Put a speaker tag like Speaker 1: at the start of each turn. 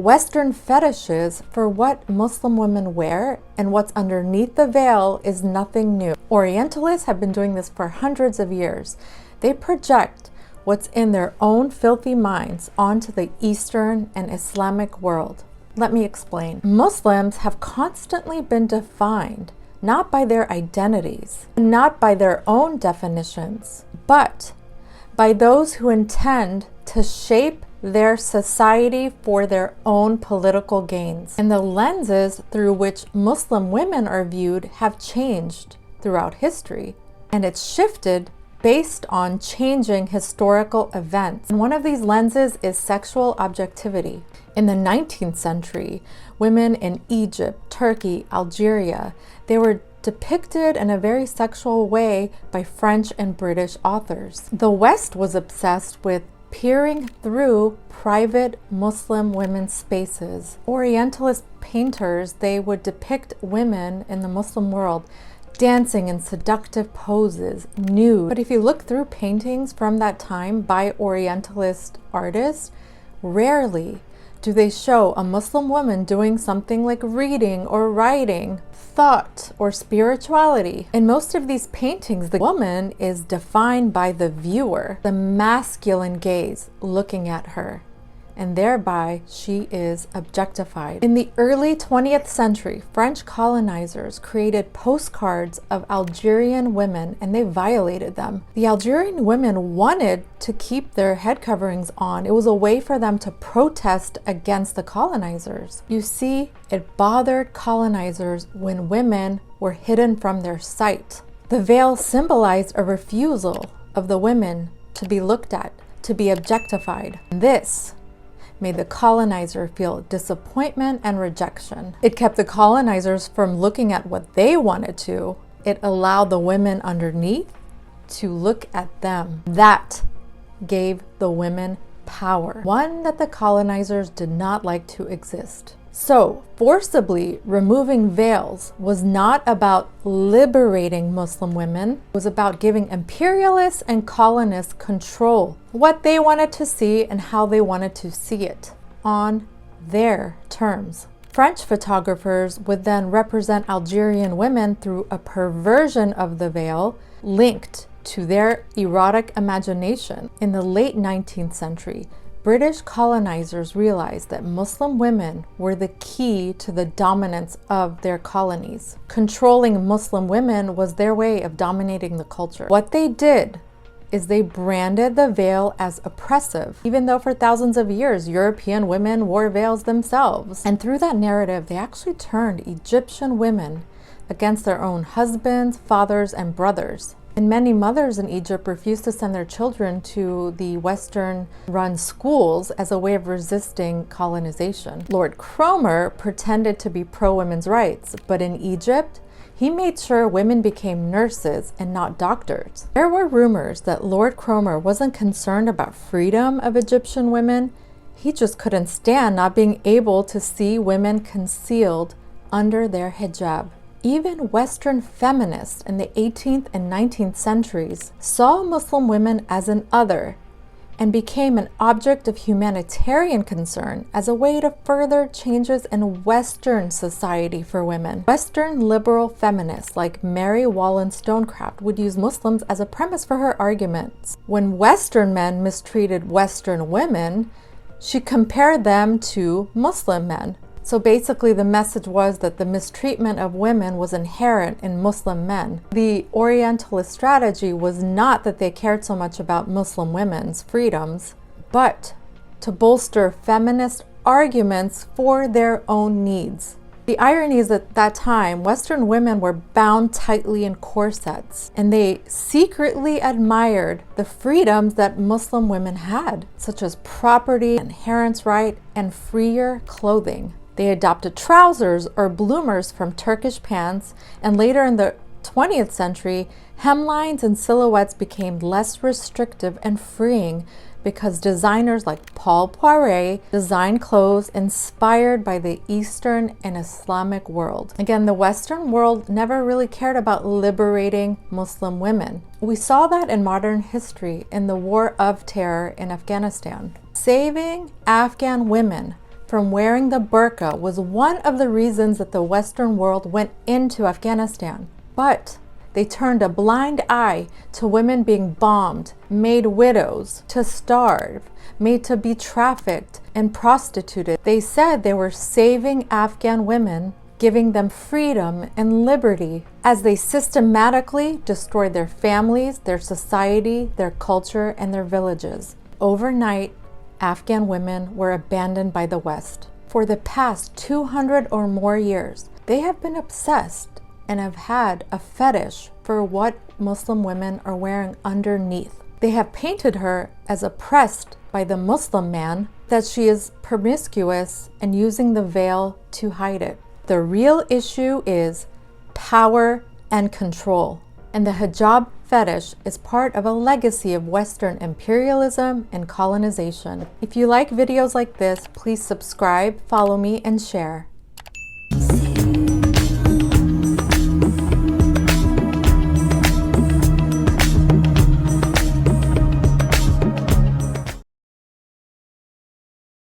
Speaker 1: Western fetishes for what Muslim women wear and what's underneath the veil is nothing new. Orientalists have been doing this for hundreds of years. They project what's in their own filthy minds onto the Eastern and Islamic world. Let me explain. Muslims have constantly been defined not by their identities, not by their own definitions, but by those who intend to shape their society for their own political gains. And the lenses through which Muslim women are viewed have changed throughout history, and it's shifted based on changing historical events. And one of these lenses is sexual objectivity. In the 19th century, women in Egypt, Turkey, Algeria, they were depicted in a very sexual way by French and British authors. The West was obsessed with peering through private Muslim women's spaces. Orientalist painters, they would depict women in the Muslim world dancing in seductive poses, nude. But if you look through paintings from that time by Orientalist artists, rarely do they show a Muslim woman doing something like reading or writing, thought or spirituality. In most of these paintings, the woman is defined by the viewer, the masculine gaze looking at her, and thereby she is objectified. In the early 20th century, French colonizers created postcards of Algerian women and they violated them. The Algerian women wanted to keep their head coverings on. It was a way for them to protest against the colonizers. You see, it bothered colonizers when women were hidden from their sight. The veil symbolized a refusal of the women to be looked at, to be objectified. This made the colonizer feel disappointment and rejection. It kept the colonizers from looking at what they wanted to. It allowed the women underneath to look at them. That gave the women power, one that the colonizers did not like to exist. So, forcibly removing veils was not about liberating Muslim women. It was about giving imperialists and colonists control, what they wanted to see and how they wanted to see it on their terms. French photographers would then represent Algerian women through a perversion of the veil linked to their erotic imagination. In the late 19th century, British colonizers realized that Muslim women were the key to the dominance of their colonies. Controlling Muslim women was their way of dominating the culture. What they did is they branded the veil as oppressive, even though for thousands of years European women wore veils themselves. And through that narrative, they actually turned Egyptian women against their own husbands, fathers, and brothers. And many mothers in Egypt refused to send their children to the Western-run schools as a way of resisting colonization. Lord Cromer pretended to be pro-women's rights, but in Egypt, he made sure women became nurses and not doctors. There were rumors that Lord Cromer wasn't concerned about freedom of Egyptian women. He just couldn't stand not being able to see women concealed under their hijab. Even Western feminists in the 18th and 19th centuries saw Muslim women as an other and became an object of humanitarian concern as a way to further changes in Western society for women. Western liberal feminists like Mary Wollstonecraft would use Muslims as a premise for her arguments. When Western men mistreated Western women, she compared them to Muslim men. So basically the message was that the mistreatment of women was inherent in Muslim men. The Orientalist strategy was not that they cared so much about Muslim women's freedoms, but to bolster feminist arguments for their own needs. The irony is that at that time, Western women were bound tightly in corsets, and they secretly admired the freedoms that Muslim women had, such as property, inheritance right, and freer clothing. They adopted trousers or bloomers from Turkish pants, and later in the 20th century, hemlines and silhouettes became less restrictive and freeing because designers like Paul Poiret designed clothes inspired by the Eastern and Islamic world. Again, the Western world never really cared about liberating Muslim women. We saw that in modern history in the War of Terror in Afghanistan. Saving Afghan women from wearing the burqa was one of the reasons that the Western world went into Afghanistan. But they turned a blind eye to women being bombed, made widows, to starve, made to be trafficked and prostituted. They said they were saving Afghan women, giving them freedom and liberty, as they systematically destroyed their families, their society, their culture, and their villages. Overnight, Afghan women were abandoned by the West. For the past 200 or more years, they have been obsessed and have had a fetish for what Muslim women are wearing underneath. They have painted her as oppressed by the Muslim man, that she is promiscuous and using the veil to hide it. The real issue is power and control. And the hijab fetish is part of a legacy of Western imperialism and colonization. If you like videos like this, please subscribe, follow me, and share.